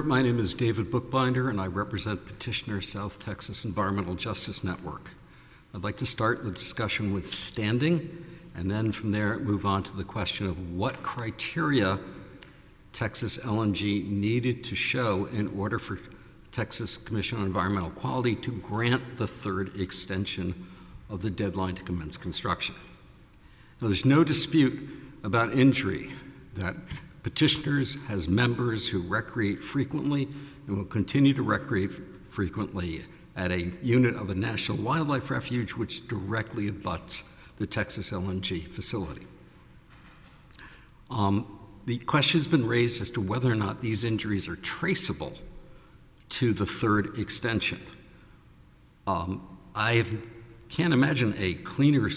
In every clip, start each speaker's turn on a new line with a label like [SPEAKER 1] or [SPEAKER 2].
[SPEAKER 1] My name is David Bookbinder, and I represent Petitioner South Texas Environmental Justice Network. I'd like to start the discussion with standing, and then from there move on to the question of what criteria Texas LNG needed to show in order for Texas Commission on Environmental Quality to grant the third extension of the deadline to commence construction. Now, there's no dispute about injury, that petitioners has members who recreate frequently and will continue to recreate frequently at a unit of a national wildlife refuge which directly abuts the Texas LNG facility. The question has been raised as to whether or not these injuries are traceable to the third extension. I can't imagine a cleaner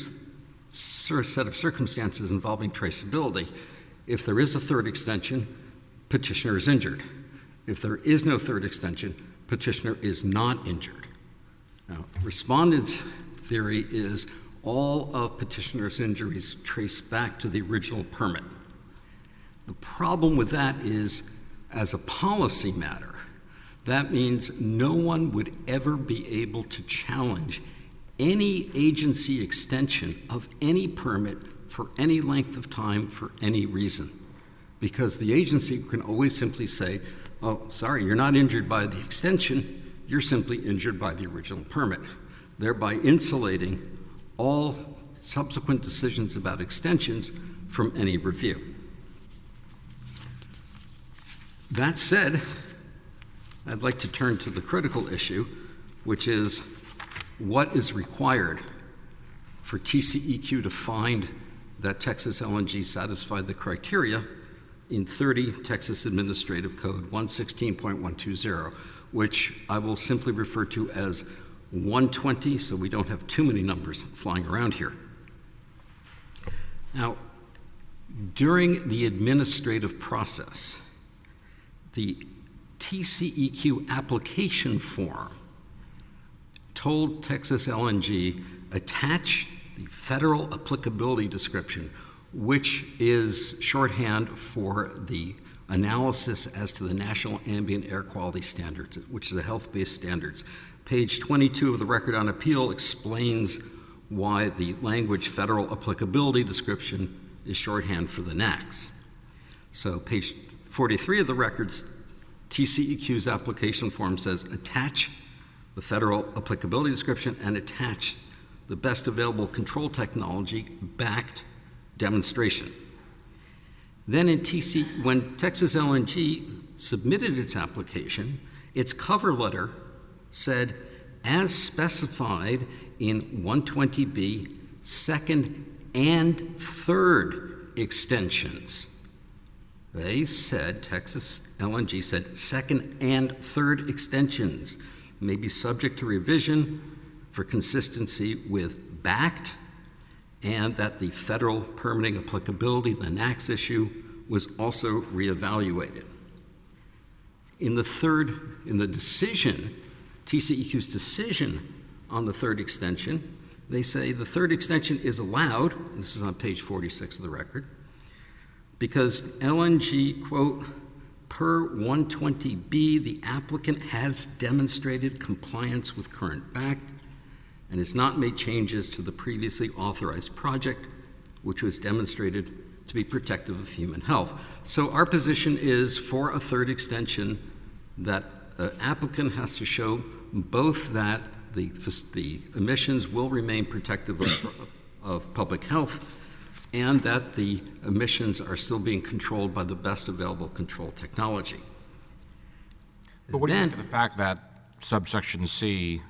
[SPEAKER 1] set of circumstances involving traceability. If there is a third extension, petitioner is injured. If there is no third extension, petitioner is not injured. Now, respondent's theory is all of petitioner's injuries trace back to the original permit. The problem with that is, as a policy matter, that means no one would ever be able to challenge any agency extension of any permit for any length of time for any reason, because the agency can always simply say, oh, sorry, you're not injured by the extension, you're simply injured by the original permit, thereby insulating all subsequent decisions about extensions from any review. That said, I'd like to turn to the critical issue, which is what is required for TCEQ to find that Texas LNG satisfied the criteria in 30 Texas Administrative Code 116.120, which I will simply refer to as 120 so we don't have too many numbers flying around here. Now, during the administrative process, the TCEQ application form told Texas LNG attach the federal applicability description, which is shorthand for the analysis as to the National Ambient Air Quality Standards, which is the health-based standards. Page 22 of the Record on Appeal explains why the language federal applicability description is shorthand for the NAAQS. So page 43 of the record's TCEQ's application form says attach the federal applicability description and attach the best available control technology backed demonstration. Then when Texas LNG submitted its application, its cover letter said, as specified in 120B, second and third extensions. They said, Texas LNG said, second and third extensions may be subject to revision for consistency with backed, and that the federal permitting applicability, the NAAQS issue, was also reevaluated. In the decision, TCEQ's decision on the third extension, they say the third extension is allowed, this is on page 46 of the record, because LNG, quote, per 120B, the applicant has demonstrated compliance with current backed and has not made changes to the previously authorized project, which was demonstrated to be protective of human health. So our position is for a third extension that the applicant has to show both that the emissions will remain protective of public health and that the emissions are still being controlled by the best available control technology.
[SPEAKER 2] But what do you think of the fact that subsection C,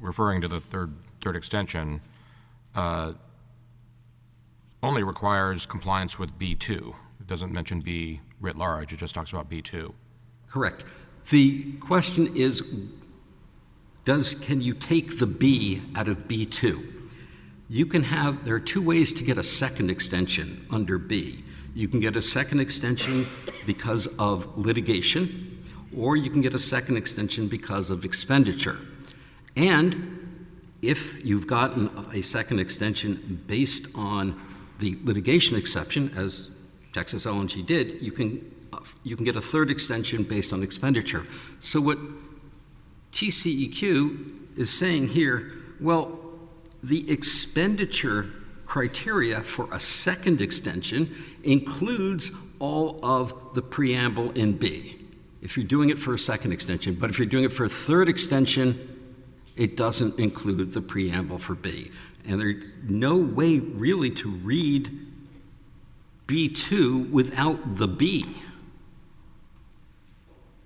[SPEAKER 2] referring to the third extension, only requires compliance with B2? It doesn't mention B writ large, it just talks about B2.
[SPEAKER 1] Correct. The question is, can you take the B out of B2? There are two ways to get a second extension under B. You can get a second extension because of litigation, or you can get a second extension because of expenditure. And if you've gotten a second extension based on the litigation exception, as Texas LNG did, you can you can get a third extension based on expenditure. So what TCEQ is saying here, well, the expenditure criteria for a second extension includes all of the preamble in B, if you're doing it for a second extension. But if you're doing it for a third extension, it doesn't include the preamble for B. And there's no way really to read B2 without the B.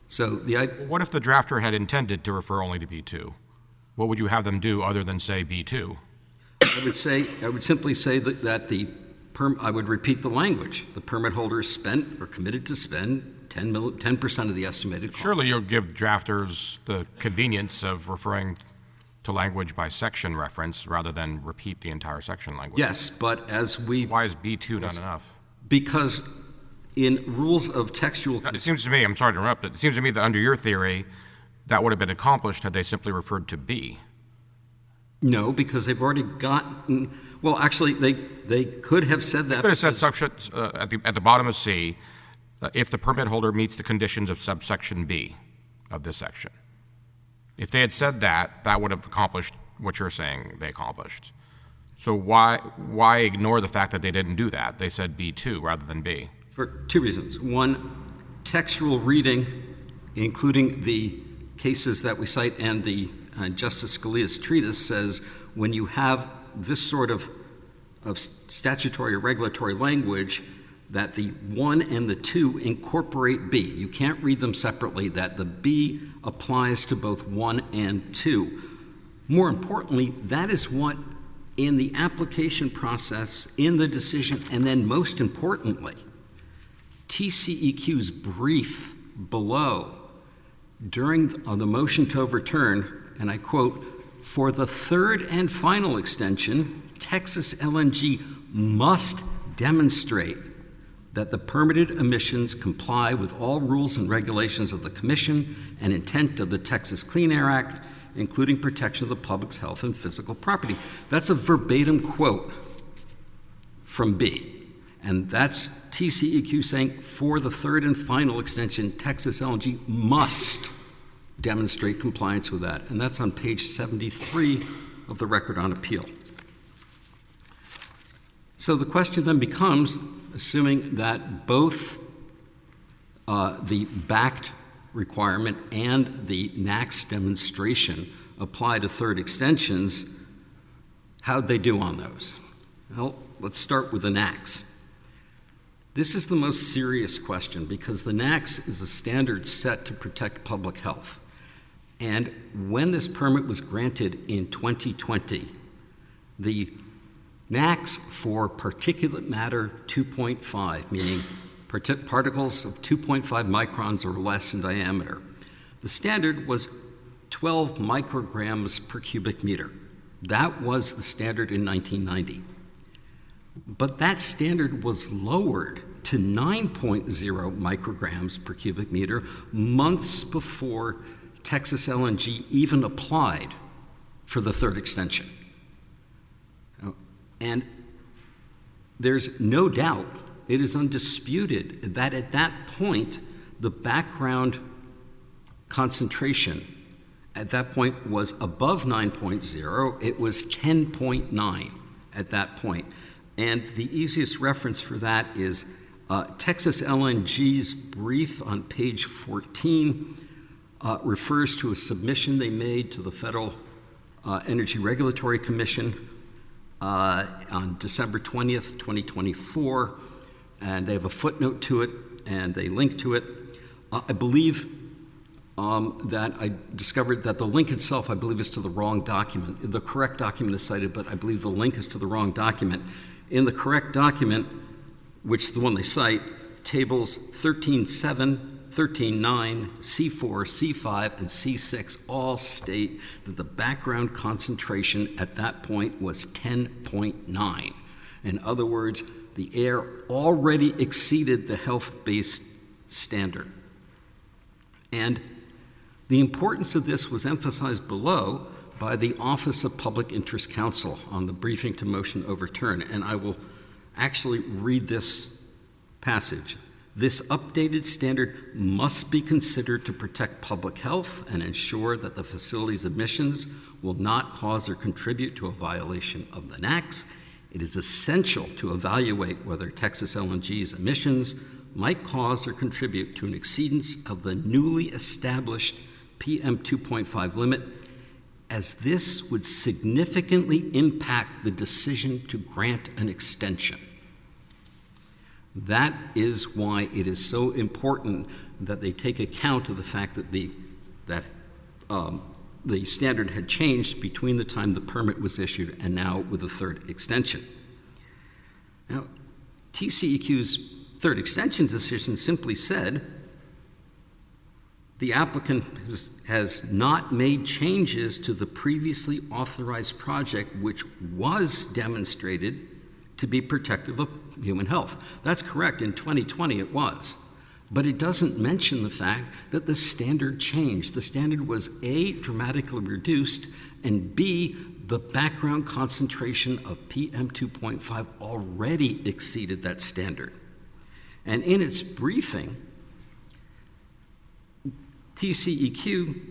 [SPEAKER 1] So
[SPEAKER 2] what if the drafter had intended to refer only to B2? What would you have them do other than say B2?
[SPEAKER 1] I would simply say that I would repeat the language. The permit holder is spent or committed to spend 10% of the estimated cost.
[SPEAKER 2] Surely you'll give drafters the convenience of referring to language by section reference rather than repeat the entire section language.
[SPEAKER 1] Yes, but why
[SPEAKER 2] is B2 not enough?
[SPEAKER 1] Because in rules of textual...
[SPEAKER 2] It seems to me, I'm sorry to interrupt, but it seems to me that under your theory, that would have been accomplished had they simply referred to B.
[SPEAKER 1] No, because they've already gotten... Well, actually, they could have said that.
[SPEAKER 2] Could have said subsection, at the bottom of C, if the permit holder meets the conditions of subsection B of this section. If they had said that, that would have accomplished what you're saying they accomplished. So why ignore the fact that they didn't do that? They said B2 rather than B.
[SPEAKER 1] For two reasons. One, textual reading, including the cases that we cite and the Justice Scalia's treatise, says when you have this sort of statutory or regulatory language, that the 1 and the 2 incorporate B. You can't read them separately, that the B applies to both 1 and 2. More importantly, that is what in the application process, in the decision, and then most importantly, TCEQ's brief below during the motion to overturn, and I quote, "For the third and final extension, Texas LNG must demonstrate that the permitted emissions comply with all rules and regulations of the Commission and intent of the Texas Clean Air Act, including protection of the public's health and physical property." That's a verbatim quote from B. And that's TCEQ saying, for the third and final extension, Texas LNG must demonstrate compliance with that. And that's on page 73 of the Record on Appeal. So the question then becomes, assuming that both the backed requirement and the NAAQS demonstration apply to third extensions, how'd they do on those? Well, let's start with the NAAQS. This is the most serious question because the NAAQS is a standard set to protect public health. And when this permit was granted in 2020, the NAAQS for particulate matter 2.5, meaning particles of 2.5 microns or less in diameter, the standard was 12 micrograms per cubic meter. That was the standard in 1990. But that standard was lowered to 9.0 micrograms per cubic meter months before Texas LNG even applied for the third extension. And there's no doubt, it is undisputed, that at that point, the background concentration at that point was above 9.0. It was 10.9 at that point. And the easiest reference for that is Texas LNG's brief on page 14 refers to a submission they made to the Federal Energy Regulatory Commission on December 20th, 2024, and they have a footnote to it, and they link to it. I believe that I discovered that the link itself, I believe, is to the wrong document. The correct document is cited, but I believe the link is to the wrong document. In the correct document, which is the one they cite, tables 13.7, 13.9, C4, C5, and C6 all state that the background concentration at that point was 10.9. In other words, the air already exceeded the health-based standard. And the importance of this was emphasized below by the Office of Public Interest Counsel on the briefing to motion overturn. And I will actually read this passage. This updated standard must be considered to protect public health and ensure that the facility's emissions will not cause or contribute to a violation of the NAAQS. It is essential to evaluate whether Texas LNG's emissions might cause or contribute to an exceedance of the newly established PM 2.5 limit, as this would significantly impact the decision to grant an extension. That is why it is so important that they take account of the fact that the standard had changed between the time the permit was issued and now with the third extension. Now, TCEQ's third extension decision simply said the applicant has not made changes to the previously authorized project, which was demonstrated to be protective of human health. That's correct. In 2020 it was. But it doesn't mention the fact that the standard changed. The standard was A, dramatically reduced, and B, the background concentration of PM 2.5 already exceeded that standard. And in its briefing, TCEQ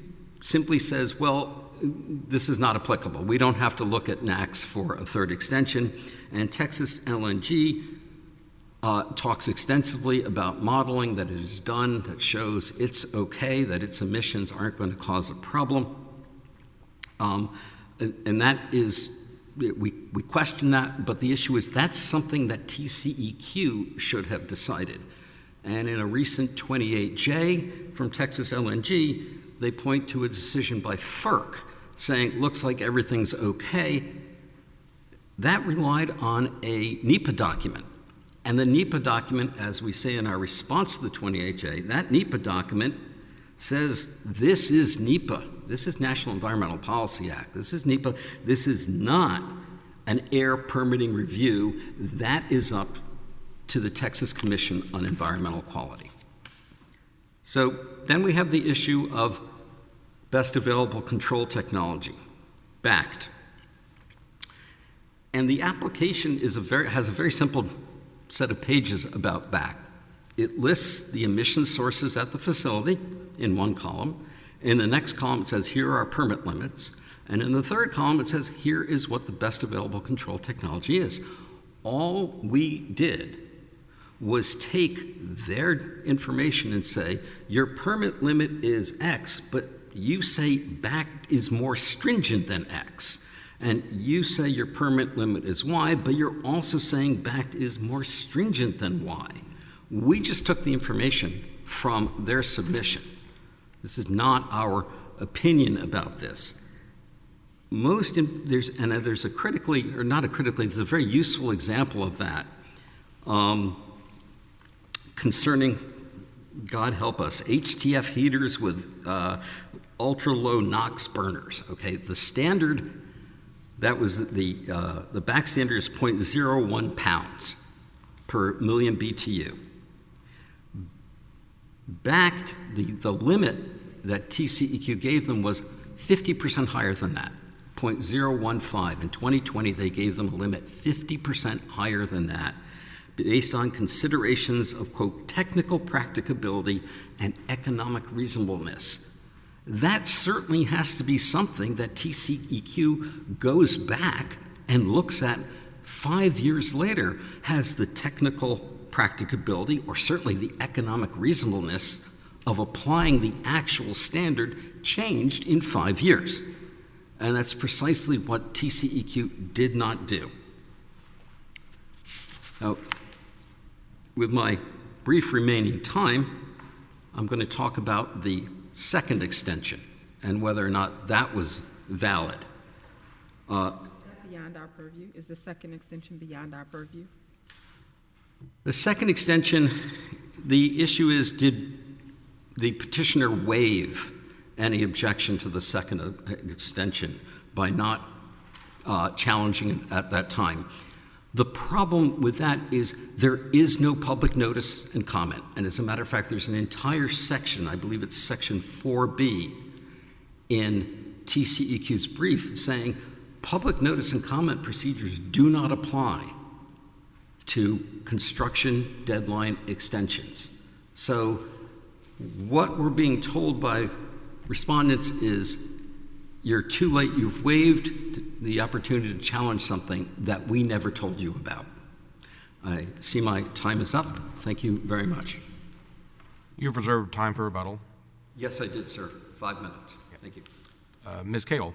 [SPEAKER 1] simply says, well, this is not applicable. We don't have to look at NAAQS for a third extension. And Texas LNG talks extensively about modeling that it has done that shows it's okay, that its emissions aren't going to cause a problem. And that is, we question that, but the issue is that's something that TCEQ should have decided. And in a recent 28J from Texas LNG, they point to a decision by FERC saying, looks like everything's okay. That relied on a NEPA document. And the NEPA document, as we say in our response to the 28J, that NEPA document says this is NEPA. This is National Environmental Policy Act. This is NEPA. This is not an air permitting review. That is up to the Texas Commission on Environmental Quality. So then we have the issue of best available control technology, BACT. And the application has a very simple set of pages about BACT. It lists the emission sources at the facility in one column. In the next column, it says, here are our permit limits. And in the third column, it says, here is what the best available control technology is. All we did was take their information and say, your permit limit is X, but you say BACT is more stringent than X. And you say your permit limit is Y, but you're also saying BACT is more stringent than Y. We just took the information from their submission. This is not our opinion about this. There's a critically, or not a critically, there's a very useful example of that concerning, God help us, HTF heaters with ultra-low NOx burners. Okay, the standard, that was the BACT standard is 0.01 pounds per million BTU. BACT, the limit that TCEQ gave them was 50% higher than that, 0.015. In 2020, they gave them a limit 50% higher than that, based on considerations of, quote, technical practicability and economic reasonableness. That certainly has to be something that TCEQ goes back and looks at 5 years later. Has the technical practicability, or certainly the economic reasonableness of applying the actual standard, changed in 5 years? And that's precisely what TCEQ did not do. Now, with my brief remaining time, I'm going to talk about the second extension and whether or not that was valid.
[SPEAKER 3] Is that beyond our purview? Is the second extension beyond our purview?
[SPEAKER 1] The second extension, the issue is, did the petitioner waive any objection to the second extension by not challenging it at that time? The problem with that is there is no public notice and comment. And as a matter of fact, there's an entire section, I believe it's section 4B in TCEQ's brief, saying public notice and comment procedures do not apply to construction deadline extensions. So what we're being told by respondents is you're too late, you've waived the opportunity to challenge something that we never told you about. I see my time is up. Thank you very much.
[SPEAKER 2] You've reserved time for rebuttal.
[SPEAKER 1] Yes, I did, sir. 5 minutes. Thank you.
[SPEAKER 2] Ms. Cagle.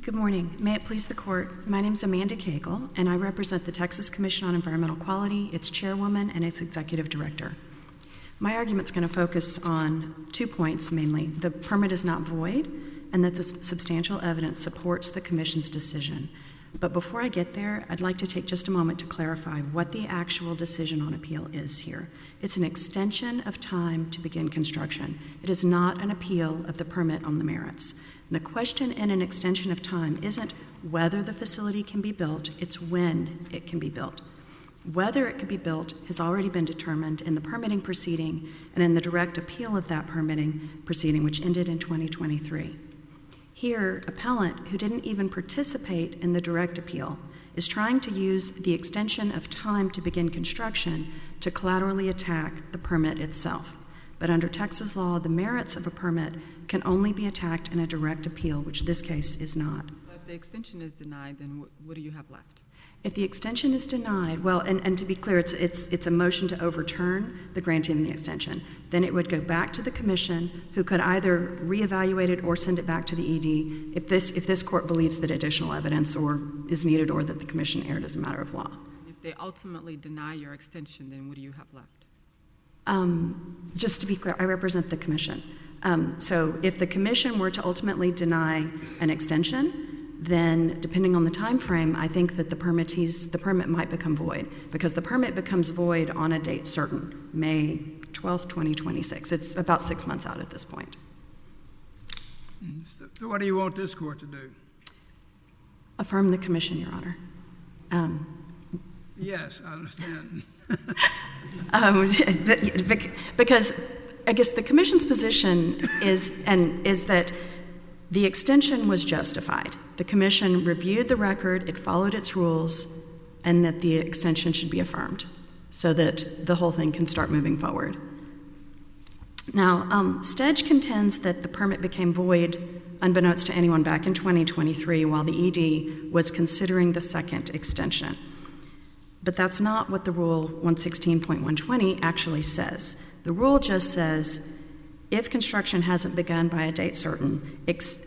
[SPEAKER 4] Good morning. May it please the court. My name is Amanda Cagle, and I represent the Texas Commission on Environmental Quality, its chairwoman, and its executive director. My argument's going to focus on 2 points mainly. The permit is not void, and that the substantial evidence supports the commission's decision. But before I get there, I'd like to take just a moment to clarify what the actual decision on appeal is here. It's an extension of time to begin construction. It is not an appeal of the permit on the merits. And the question in an extension of time isn't whether the facility can be built, it's when it can be built. Whether it can be built has already been determined in the permitting proceeding and in the direct appeal of that permitting proceeding, which ended in 2023. Here, appellant, who didn't even participate in the direct appeal, is trying to use the extension of time to begin construction to collaterally attack the permit itself. But under Texas law, the merits of a permit can only be attacked in a direct appeal, which this case is not.
[SPEAKER 3] If the extension is denied, then what do you have left?
[SPEAKER 4] If the extension is denied, well, and to be clear, it's a motion to overturn the granting of the extension. Then it would go back to the commission, who could either reevaluate it or send it back to the ED if this court believes that additional evidence is needed or that the commission erred as a matter of law.
[SPEAKER 3] If they ultimately deny your extension, then what do you have left?
[SPEAKER 4] Just to be clear, I represent the commission. So if the commission were to ultimately deny an extension, then depending on the time frame, I think that the permit might become void, because the permit becomes void on a date certain, May 12th, 2026. It's about 6 months out at this point.
[SPEAKER 5] So what do you want this court to do?
[SPEAKER 4] Affirm the commission, Your Honor.
[SPEAKER 5] Yes, I understand.
[SPEAKER 4] Because I guess the commission's position is that the extension was justified. The commission reviewed the record, it followed its rules, and that the extension should be affirmed so that the whole thing can start moving forward. Now, Stedge contends that the permit became void unbeknownst to anyone back in 2023 while the ED was considering the second extension. But that's not what the Rule 116.120 actually says. The rule just says if construction hasn't begun by a date certain,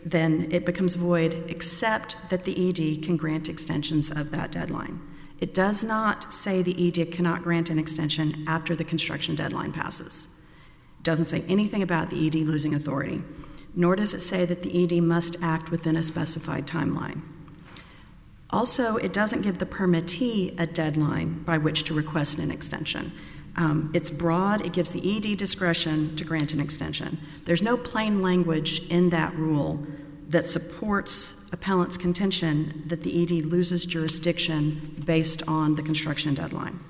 [SPEAKER 4] then it becomes void except that the ED can grant extensions of that deadline. It does not say the ED cannot grant an extension after the construction deadline passes. It doesn't say anything about the ED losing authority, nor does it say that the ED must act within a specified timeline. Also, it doesn't give the permittee a deadline by which to request an extension. It's broad. It gives the ED discretion to grant an extension. There's no plain language in that rule that supports appellant's contention that the ED loses jurisdiction based on the construction deadline.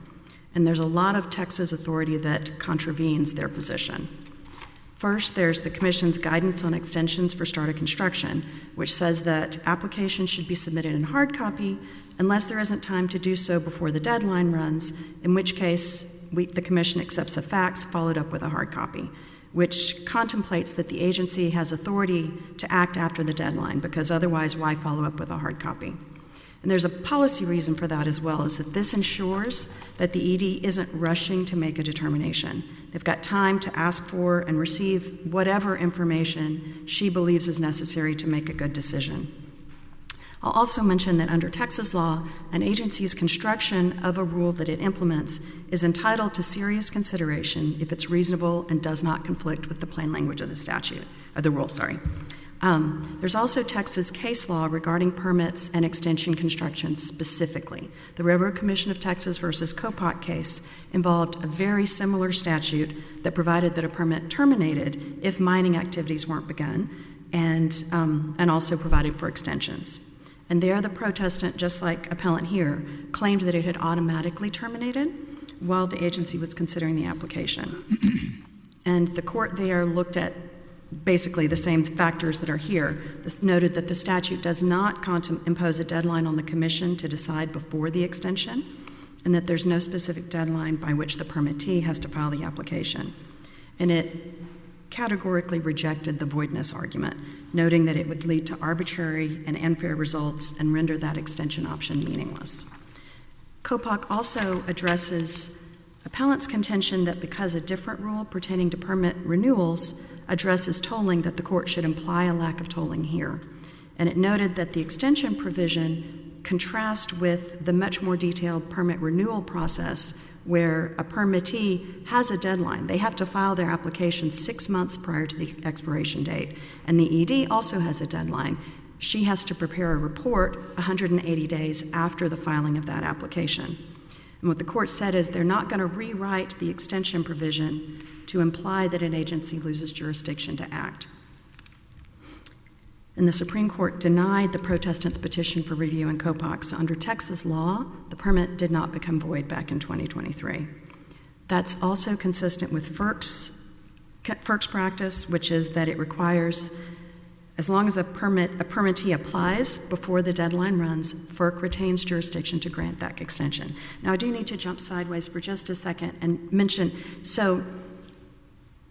[SPEAKER 4] And there's a lot of Texas authority that contravenes their position. First, there's the Commission's guidance on extensions for start of construction, which says that applications should be submitted in hard copy unless there isn't time to do so before the deadline runs, in which case the Commission accepts the facts followed up with a hard copy, which contemplates that the agency has authority to act after the deadline, because otherwise why follow up with a hard copy? And there's a policy reason for that as well, is that this ensures that the ED isn't rushing to make a determination. They've got time to ask for and receive whatever information she believes is necessary to make a good decision. I'll also mention that under Texas law, an agency's construction of a rule that it implements is entitled to serious consideration if it's reasonable and does not conflict with the plain language of the rule. There's also Texas case law regarding permits and extension construction specifically. The Railroad Commission of Texas versus Coppoc case involved a very similar statute that provided that a permit terminated if mining activities weren't begun, and also provided for extensions. And there the protestant, just like appellant here, claimed that it had automatically terminated while the agency was considering the application. And the court there looked at basically the same factors that are here. This noted that the statute does not impose a deadline on the commission to decide before the extension, and that there's no specific deadline by which the permittee has to file the application. And it categorically rejected the voidness argument, noting that it would lead to arbitrary and unfair results and render that extension option meaningless. COPOC also addresses appellant's contention that because a different rule pertaining to permit renewals addresses tolling, that the court should imply a lack of tolling here. And it noted that the extension provision contrasts with the much more detailed permit renewal process where a permittee has a deadline. They have to file their application 6 months prior to the expiration date. And the ED also has a deadline. She has to prepare a report 180 days after the filing of that application. And what the court said is they're not going to rewrite the extension provision to imply that an agency loses jurisdiction to act. And the Supreme Court denied the protestant's petition for review in COPOC. So under Texas law, the permit did not become void back in 2023. That's also consistent with FERC's practice, which is that it requires, as long as a permittee applies before the deadline runs, FERC retains jurisdiction to grant that extension. Now, I do need to jump sideways for just a second and mention, so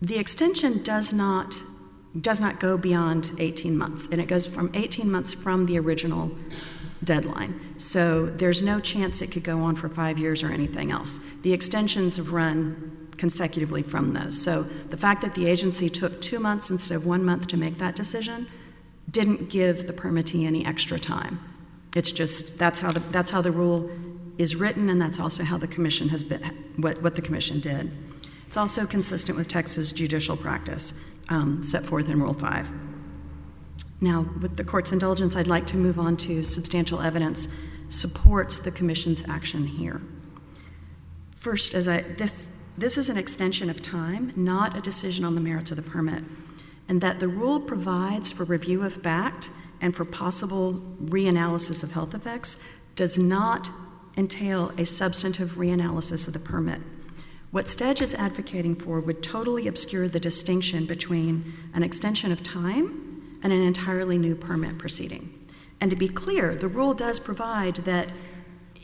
[SPEAKER 4] the extension does not go beyond 18 months, and it goes from 18 months from the original deadline. So there's no chance it could go on for 5 years or anything else. The extensions have run consecutively from those. So the fact that the agency took 2 months instead of 1 month to make that decision didn't give the permittee any extra time. It's just that's how the rule is written, and that's also how the commission has been, what the commission did. It's also consistent with Texas judicial practice set forth in Rule 5. Now, with the court's indulgence, I'd like to move on to substantial evidence supports the commission's action here. First, this is an extension of time, not a decision on the merits of the permit, and that the rule provides for review of fact and for possible reanalysis of health effects does not entail a substantive reanalysis of the permit. What Stedge is advocating for would totally obscure the distinction between an extension of time and an entirely new permit proceeding. And to be clear, the rule does provide that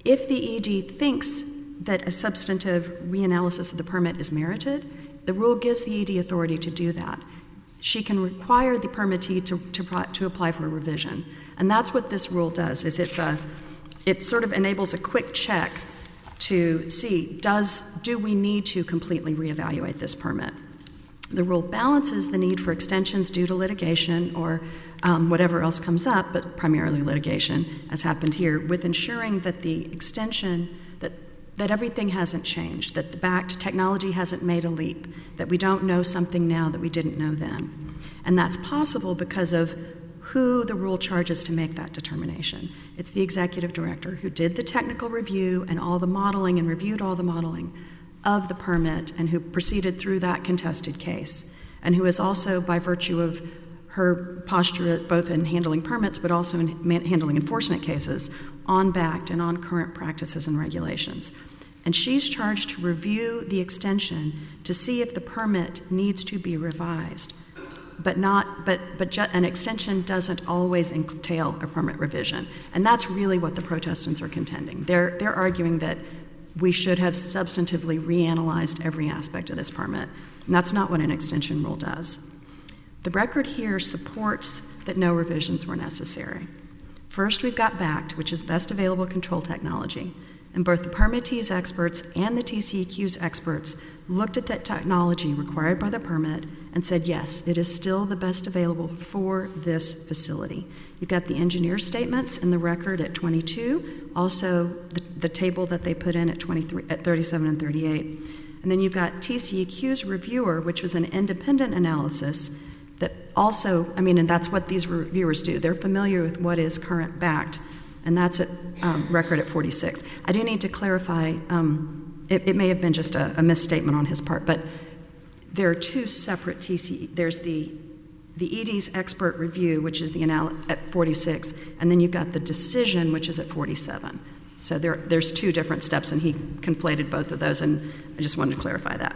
[SPEAKER 4] if the ED thinks that a substantive reanalysis of the permit is merited, the rule gives the ED authority to do that. She can require the permittee to apply for a revision. And that's what this rule does, is it sort of enables a quick check to see, do we need to completely reevaluate this permit? The rule balances the need for extensions due to litigation or whatever else comes up, but primarily litigation, as happened here, with ensuring that the extension, that everything hasn't changed, that the backed technology hasn't made a leap, that we don't know something now that we didn't know then. And that's possible because of who the rule charges to make that determination. It's the executive director who did the technical review and all the modeling and reviewed all the modeling of the permit and who proceeded through that contested case, and who is also, by virtue of her posture both in handling permits but also in handling enforcement cases, on backed and on current practices and regulations. And she's charged to review the extension to see if the permit needs to be revised. But an extension doesn't always entail a permit revision. And that's really what the protestants are contending. They're arguing that we should have substantively reanalyzed every aspect of this permit. And that's not what an extension rule does. The record here supports that no revisions were necessary. First, we've got BACT, which is best available control technology. And both the permittee's experts and the TCEQ's experts looked at that technology required by the permit and said, yes, it is still the best available for this facility. You've got the engineer's statements in the record at 22, also the table that they put in at 37 and 38. And then you've got TCEQ's reviewer, which was an independent analysis that also, and that's what these reviewers do. They're familiar with what is current BACT, and that's at record at 46. I do need to clarify, it may have been just a misstatement on his part, but there are two separate TCE. There's the ED's expert review, which is at 46, and then you've got the decision, which is at 47. So there's two different steps, and he conflated both of those, and I just wanted to clarify that.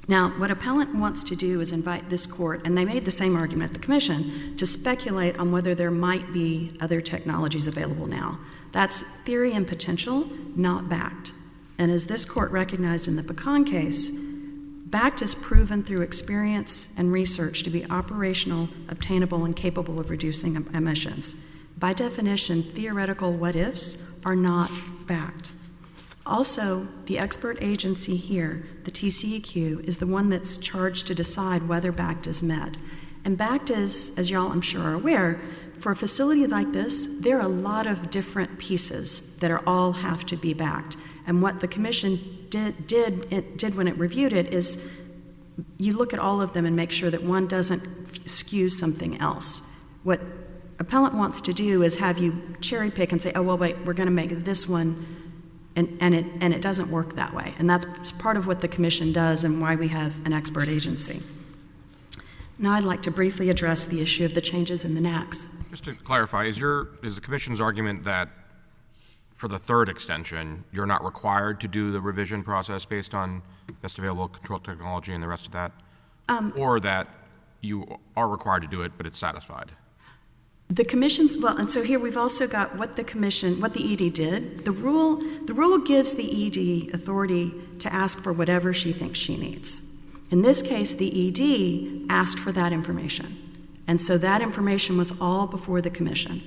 [SPEAKER 4] Now, what appellant wants to do is invite this court, and they made the same argument at the commission, to speculate on whether there might be other technologies available now. That's theory and potential, not backed. And as this court recognized in the Pecan case, backed is proven through experience and research to be operational, obtainable, and capable of reducing emissions. By definition, theoretical what-ifs are not backed. Also, the expert agency here, the TCEQ, is the one that's charged to decide whether backed is met. And backed is, as y'all I'm sure are aware, for a facility like this, there are a lot of different pieces that are all have to be backed. And what the commission did when it reviewed it is you look at all of them and make sure that one doesn't skew something else. What appellant wants to do is have you cherry pick and say, oh, well, wait, we're going to make this one, and it doesn't work that way. And that's part of what the commission does and why we have an expert agency. Now I'd like to briefly address the issue of the changes in the NACs.
[SPEAKER 2] Just to clarify, is the commission's argument that for the third extension, you're not required to do the revision process based on best available control technology and the rest of that? Or that you are required to do it, but it's satisfied?
[SPEAKER 4] The commission's, well, and so here we've also got what the ED did. The rule gives the ED authority to ask for whatever she thinks she needs. In this case, the ED asked for that information. And so that information was all before the commission.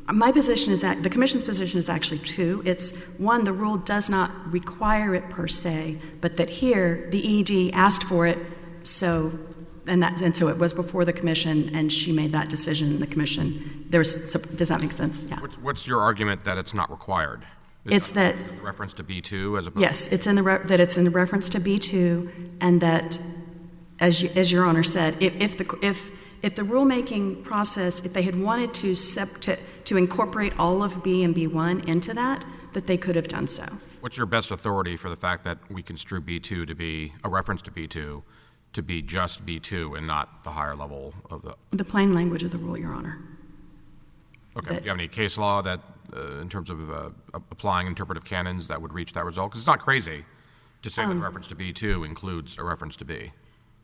[SPEAKER 4] My position is that the commission's position is actually two. It's one, the rule does not require it per se, but that here the ED asked for it, so so it was before the commission, and she made that decision in the commission. Does that make sense? Yeah.
[SPEAKER 2] What's your argument that it's not required?
[SPEAKER 4] It's that
[SPEAKER 2] is it the reference to B2 as opposed?
[SPEAKER 4] Yes, it's in the that it's in the reference to B2, and that, as Your Honor said, if the rulemaking process, if they had wanted to incorporate all of B and B1 into that they could have done so.
[SPEAKER 2] What's your best authority for the fact that we construe B2 to be a reference to B2 to be just B2 and not the higher level of
[SPEAKER 4] the plain language of the rule, Your Honor?
[SPEAKER 2] Okay. Do you have any case law that, in terms of applying interpretive canons, that would reach that result? Because it's not crazy to say that a reference to B2 includes a reference to B.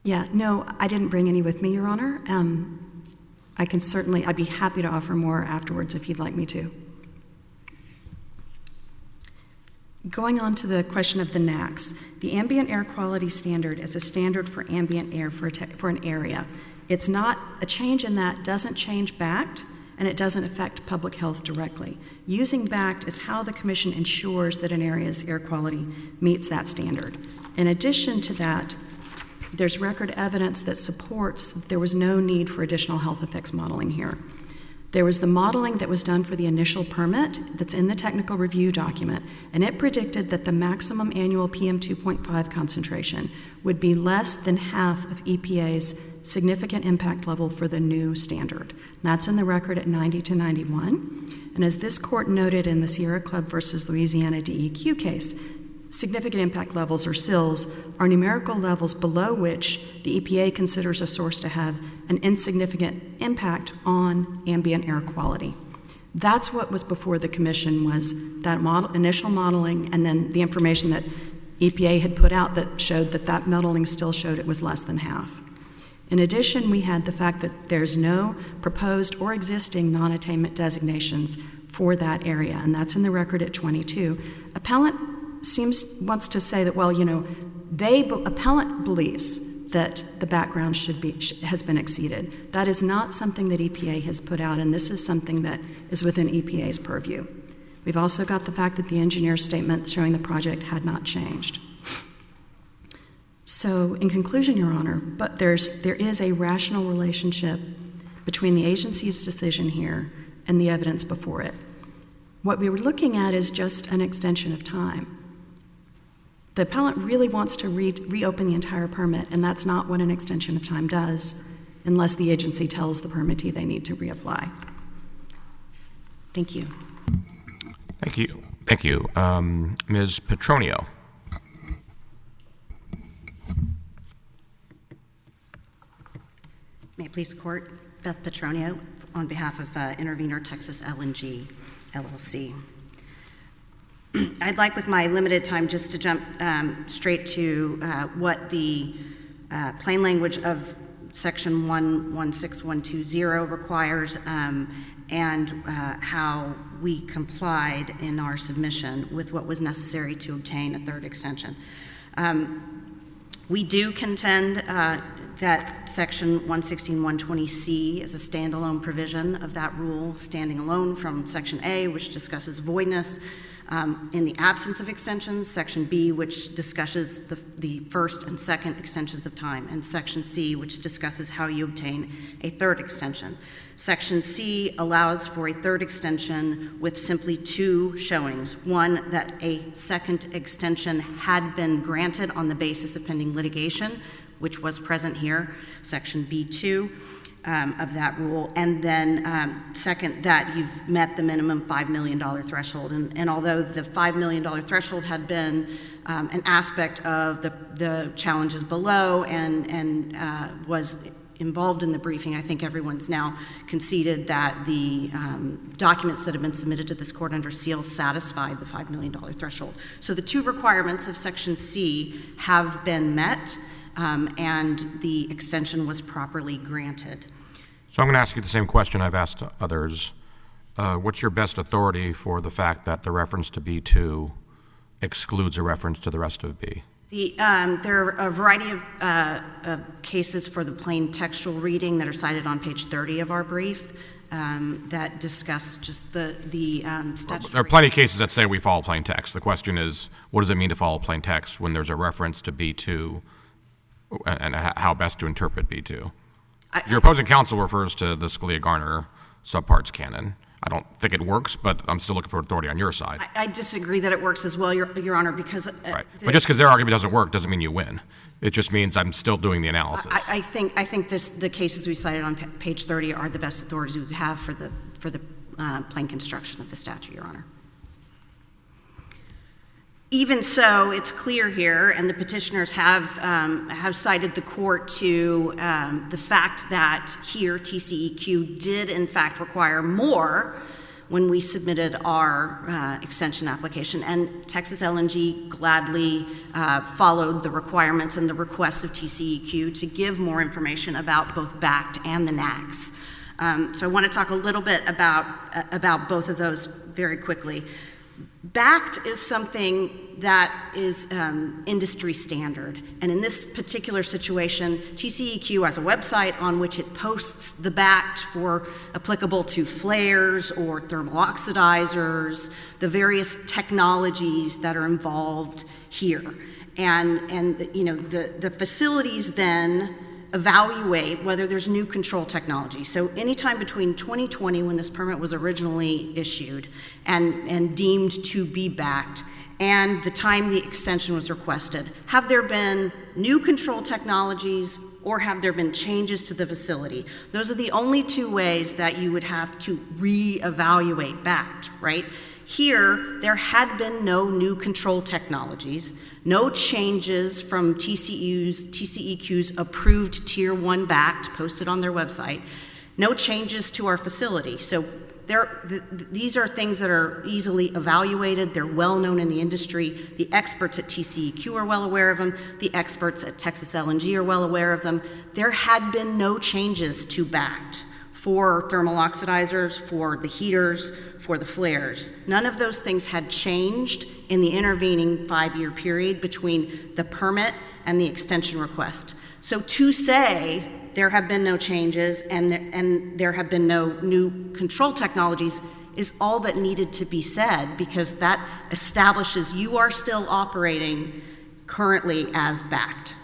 [SPEAKER 4] Yeah, no, I didn't bring any with me, Your Honor. I'd be happy to offer more afterwards if you'd like me to. Going on to the question of the NACs, the ambient air quality standard is a standard for ambient air for an area. It's not, a change in that doesn't change BACT, and it doesn't affect public health directly. Using BACT is how the commission ensures that an area's air quality meets that standard. In addition to that, there's record evidence that supports that there was no need for additional health effects modeling here. There was the modeling that was done for the initial permit that's in the technical review document, and it predicted that the maximum annual PM2.5 concentration would be less than half of EPA's significant impact level for the new standard. That's in the record at 90 to 91. And as this court noted in the Sierra Club versus Louisiana DEQ case, significant impact levels, or SILs, are numerical levels below which the EPA considers a source to have an insignificant impact on ambient air quality. That's what was before the commission, was that initial modeling, and then the information that EPA had put out that showed that modeling still showed it was less than half. In addition, we had the fact that there's no proposed or existing non-attainment designations for that area, and that's in the record at 22. Appellant wants to say that, well, appellant believes that the background has been exceeded. That is not something that EPA has put out, and this is something that is within EPA's purview. We've also got the fact that the engineer's statement showing the project had not changed. So, in conclusion, Your Honor, but there is a rational relationship between the agency's decision here and the evidence before it. What we were looking at is just an extension of time. The appellant really wants to reopen the entire permit, and that's not what an extension of time does, unless the agency tells the permittee they need to reapply. Thank you.
[SPEAKER 2] Thank you. Thank you. Ms. Petronio.
[SPEAKER 6] May it please the court, Beth Petronio on behalf of Intervenor Texas LNG LLC. I'd like, with my limited time, just to jump straight to what the plain language of Section 116120 requires, and how we complied in our submission with what was necessary to obtain a third extension. We do contend that Section 116.120C is a standalone provision of that rule, standing alone from Section A, which discusses voidness in the absence of extensions, Section B, which discusses the first and second extensions of time, and Section C, which discusses how you obtain a third extension. Section C allows for a third extension with simply two showings. One, that a second extension had been granted on the basis of pending litigation, which was present here, Section B2 of that rule. And then second, that you've met the minimum $5 million threshold. And although the $5 million threshold had been an aspect of the challenges below and was involved in the briefing, I think everyone's now conceded that the documents that have been submitted to this court under seal satisfied the $5 million threshold. So the two requirements of Section C have been met, and the extension was properly granted.
[SPEAKER 2] So I'm going to ask you the same question I've asked others. What's your best authority for the fact that the reference to B2 excludes a reference to the rest of B?
[SPEAKER 6] There are a variety of cases for the plain textual reading that are cited on page 30 of our brief that discuss just the statutory.
[SPEAKER 2] There are plenty of cases that say we follow plain text. The question is, what does it mean to follow plain text when there's a reference to B2, and how best to interpret B2? Your opposing counsel refers to the Scalia-Garner subparts canon. I don't think it works, but I'm still looking for authority on your side.
[SPEAKER 6] I disagree that it works as well, Your Honor, because...
[SPEAKER 2] Right. But just because their argument doesn't work doesn't mean you win. It just means I'm still doing the analysis.
[SPEAKER 6] I think the cases we cited on page 30 are the best authorities we have for the plain construction of the statute, Your Honor. Even so, it's clear here, and the petitioners have cited the court to the fact that here TCEQ did in fact require more when we submitted our extension application, and Texas LNG gladly followed the requirements and the requests of TCEQ to give more information about both BACT and the NACs. So I want to talk a little bit about both of those very quickly. BACT is something that is industry standard, and in this particular situation, TCEQ has a website on which it posts the BACT for applicable to flares or thermal oxidizers, the various technologies that are involved here, and you know the facilities then evaluate whether there's new control technology. So anytime between 2020, when this permit was originally issued and deemed to be BACT, and the time the extension was requested, have there been new control technologies or have there been changes to the facility? Those are the only two ways that you would have to reevaluate BACT, right? Here, there had been no new control technologies, no changes from TCEQ's approved Tier 1 BACT posted on their website, no changes to our facility. So these are things that are easily evaluated. They're well known in the industry. The experts at TCEQ are well aware of them. The experts at Texas LNG are well aware of them. There had been no changes to BACT for thermal oxidizers, for the heaters, for the flares. None of those things had changed in the intervening 5-year period between the permit and the extension request. So to say there have been no changes and there have been no new control technologies is all that needed to be said, because that establishes you are still operating currently as BACT.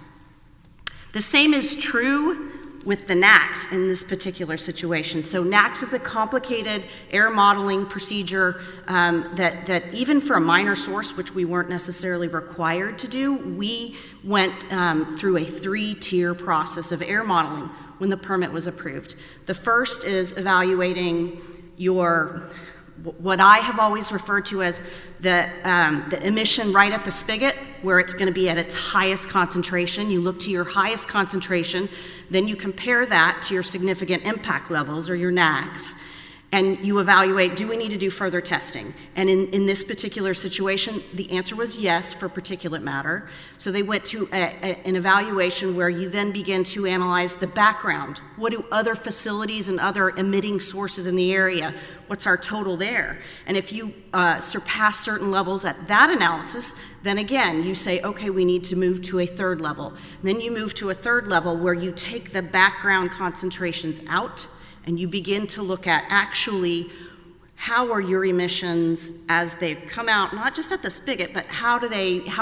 [SPEAKER 6] The same is true with the NACs in this particular situation. So NACs is a complicated air modeling procedure that even for a minor source, which we weren't necessarily required to do, we went through a 3-tier process of air modeling when the permit was approved. The first is evaluating what I have always referred to as the emission right at the spigot, where it's going to be at its highest concentration. You look to your highest concentration, then you compare that to your significant impact levels, or your NACs, And you evaluate, do we need to do further testing? And in this particular situation, the answer was yes for particulate matter. So they went to an evaluation where you then begin to analyze the background. What do other facilities and other emitting sources in the area, what's our total there? And if you surpass certain levels at that analysis, then again, you say, okay, we need to move to a third level. And then you move to a third level where you take the background concentrations out and you begin to look at actually how are your emissions as they come out, not just at the spigot, but how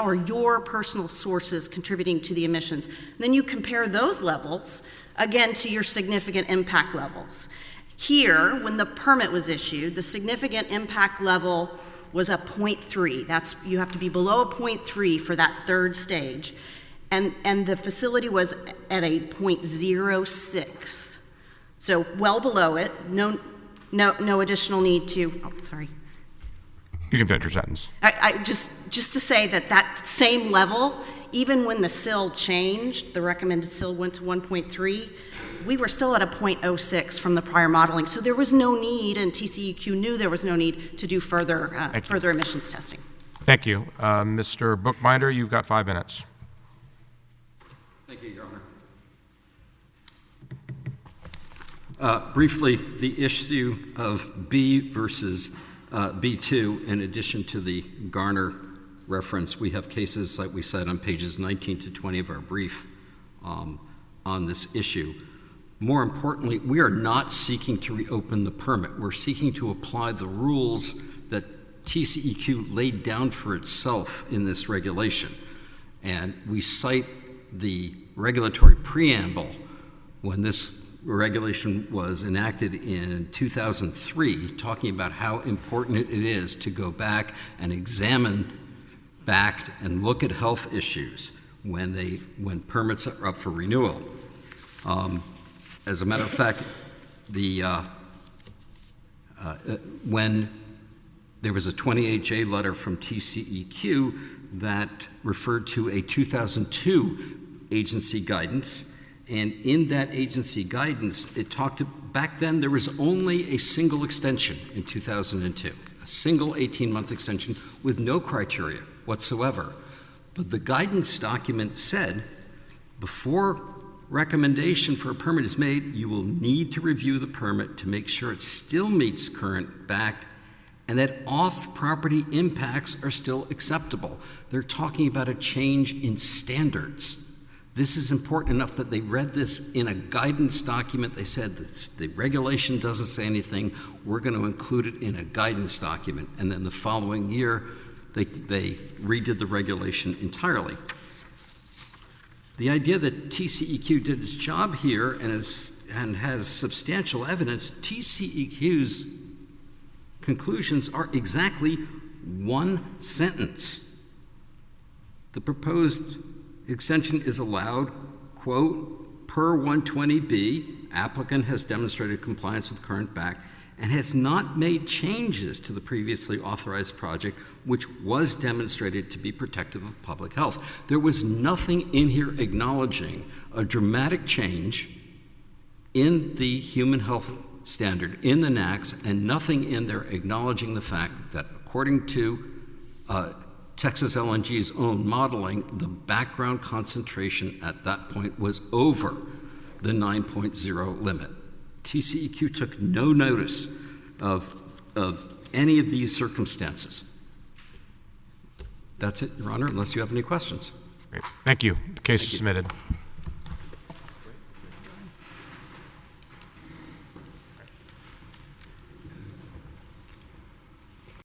[SPEAKER 6] are your personal sources contributing to the emissions? And then you compare those levels, again, to your significant impact levels. Here, when the permit was issued, the significant impact level was a 0.3. You have to be below a 0.3 for that third stage. And the facility was at a 0.06. So well below it, no additional need to, sorry.
[SPEAKER 2] You can finish your sentence.
[SPEAKER 6] I just to say that same level, even when the SIL changed, the recommended SIL went to 1.3, we were still at a 0.06 from the prior modeling. So there was no need, and TCEQ knew there was no need to do further emissions testing.
[SPEAKER 2] Thank you. Mr. Bookbinder, you've got 5 minutes.
[SPEAKER 1] Thank you, Your Honor. Briefly, the issue of B versus B2, in addition to the Garner reference, we have cases like we said on pages 19 to 20 of our brief on this issue. More importantly, we are not seeking to reopen the permit. We're seeking to apply the rules that TCEQ laid down for itself in this regulation. And we cite the regulatory preamble when this regulation was enacted in 2003, talking about how important it is to go back and examine back and look at health issues when permits are up for renewal. As a matter of fact, when there was a 28J letter from TCEQ that referred to a 2002 agency guidance, and in that agency guidance, it talked back then there was only a single extension in 2002, a single 18-month extension with no criteria whatsoever. But the guidance document said, before recommendation for a permit is made, you will need to review the permit to make sure it still meets current BACT and that off-property impacts are still acceptable. They're talking about a change in standards. This is important enough that they read this in a guidance document. They said that the regulation doesn't say anything. We're going to include it in a guidance document. And then the following year, they redid the regulation entirely. The idea that TCEQ did its job here and has substantial evidence, TCEQ's conclusions are exactly one sentence. The proposed extension is allowed, quote, per 120B, applicant has demonstrated compliance with current BACT and has not made changes to the previously authorized project, which was demonstrated to be protective of public health. There was nothing in here acknowledging a dramatic change in the human health standard in the NACs, and nothing in there acknowledging the fact that according to Texas LNG's own modeling, the background concentration at that point was over the 9.0 limit. TCEQ took no notice of any of these circumstances. That's it, Your Honor, unless you have any questions.
[SPEAKER 2] Great. Thank you. The case is submitted.